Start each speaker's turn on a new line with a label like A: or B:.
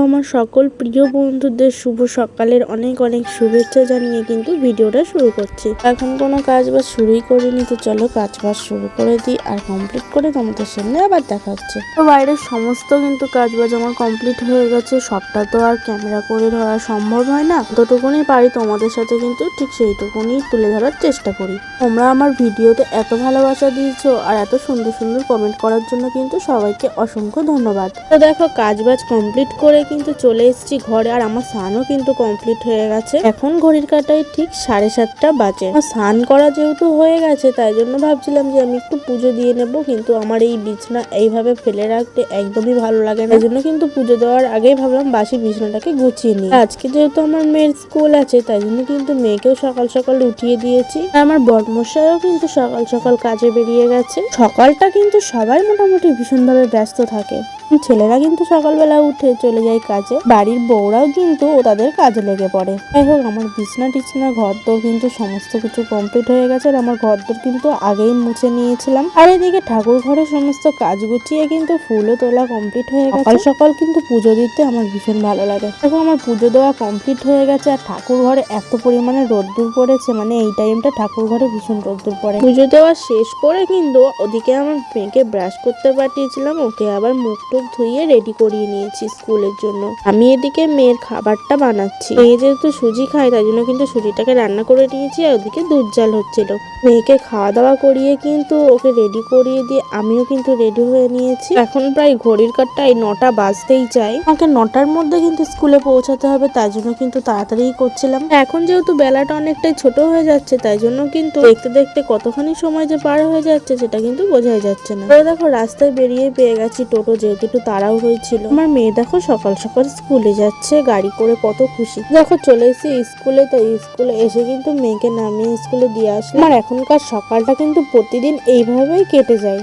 A: আমার সকল প্রিয় বন্ধুদের শুভ সকালের অনেক অনেক শুভেচ্ছা জানিয়ে কিন্তু ভিডিওটা শুরু করছি। এখন কোনো কাজ বাজ শুরুই করিনি, তো চলো কাজ বাজ শুরু করে দিই আর কমপ্লিট করে তোমাদের সামনে আবার দেখা হচ্ছে। তো বাইরের সমস্ত কিন্তু কাজ বাজ আমার কমপ্লিট হয়ে গেছে। সবটা তো আর ক্যামেরা করে ধরা সম্ভব হয় না, যতটুকুনি পারি তোমাদের সাথে কিন্তু ঠিক সেইটুকুনি তুলে ধরার চেষ্টা করি। তোমরা আমার ভিডিওতে এত ভালোবাসা দিয়েছো আর এত সুন্দর সুন্দর কমেন্ট করার জন্য কিন্তু সবাইকে অসংখ্য ধন্যবাদ। তো দেখো কাজ বাজ কমপ্লিট করে কিন্তু চলে এসেছি ঘরে, আর আমার স্নানও কিন্তু কমপ্লিট হয়ে গেছে। এখন ঘড়ির কাঁটায় ঠিক 7:30 বাজে। স্নান করা যেহেতু হয়ে গেছে তাই জন্য ভাবছিলাম যে আমি একটু পুজো দিয়ে নেব, কিন্তু আমার এই বিছনা এইভাবে ফেলে রাখতে একদমই ভালো লাগে না। এই জন্য কিন্তু পুজো দেওয়ার আগেই ভাবলাম বাসি বিছনাটাকে গুছিয়ে নিই। আজকে যেহেতু আমার মেয়ের স্কুল আছে তাই জন্য কিন্তু মেয়েকেও সকাল সকাল উঠিয়ে দিয়েছি। আমার বড়মশাইও কিন্তু সকাল সকাল কাজে বেরিয়ে গেছে। সকালটা কিন্তু সবাই মোটামুটি ভীষণভাবে ব্যস্ত থাকে। ছেলেরা কিন্তু সকালবেলা উঠে চলে যায় কাজে, বাড়ির বউরাও কিন্তু তাদের কাজে লেগে পড়ে। যাই হোক, আমার বিছনা টিছনা ঘর দোর কিন্তু সমস্ত কিছু কমপ্লিট হয়ে গেছে। আর আমার ঘর দোর কিন্তু আগেই মুছে নিয়েছিলাম। আর এদিকে ঠাকুর ঘরের সমস্ত কাজ গুছিয়ে কিন্তু ফুলও তোলা কমপ্লিট হয়ে গেছে। সকাল সকাল কিন্তু পুজো দিতে আমার ভীষণ ভালো লাগে। দেখো আমার পুজো দেওয়া কমপ্লিট হয়ে গেছে। আর ঠাকুর ঘরে এত পরিমাণে রোদ্দুর পড়েছে, মানে এই টাইমটা ঠাকুর ঘরে ভীষণ রোদ্দুর পড়ে। পুজো দেওয়া শেষ করে কিন্তু ওদিকে আমার মেয়েকে ব্রাশ করতে পাঠিয়েছিলাম, ওকে আবার মুখ ধুইয়ে রেডি করিয়ে নিয়েছি স্কুলের জন্য। আমি এদিকে মেয়ের খাবারটা বানাচ্ছি। মেয়ে যেহেতু সুজি খায় তাই জন্য কিন্তু সুজিটাকে রান্না করে নিয়েছি, আর ওদিকে দুধ জাল হচ্ছিল। মেয়েকে খাওয়া দাওয়া করিয়ে কিন্তু ওকে রেডি করিয়ে দিয়ে আমিও কিন্তু রেডি হয়ে নিয়েছি। এখন প্রায় ঘড়ির কাঁটায় 9টা বাজতেই চাই। আমাকে 9টার মধ্যে কিন্তু স্কুলে পৌঁছাতে হবে, তাই জন্য কিন্তু তাড়াতাড়ি করছিলাম। এখন যেহেতু বেলাটা অনেকটাই ছোট হয়ে যাচ্ছে তাই জন্য কিন্তু দেখতে দেখতে কতখানি সময় যে পার হয়ে যাচ্ছে সেটা কিন্তু বোঝাই যাচ্ছে না। তো দেখো রাস্তায় বেরিয়ে পেয়ে গেছি টোটো, যেহেতু একটু তাড়াও হয়েছিল। আমার মেয়ে দেখো সকাল সকাল স্কুলে যাচ্ছে গাড়ি করে, কত খুশি। দেখো চলে এসেছি স্কুলে। তো স্কুলে এসে কিন্তু মেয়েকে নামিয়ে স্কুলে দিয়ে আসলাম। আর এখনকার সকালটা কিন্তু প্রতিদিন এইভাবেই কেটে যায়।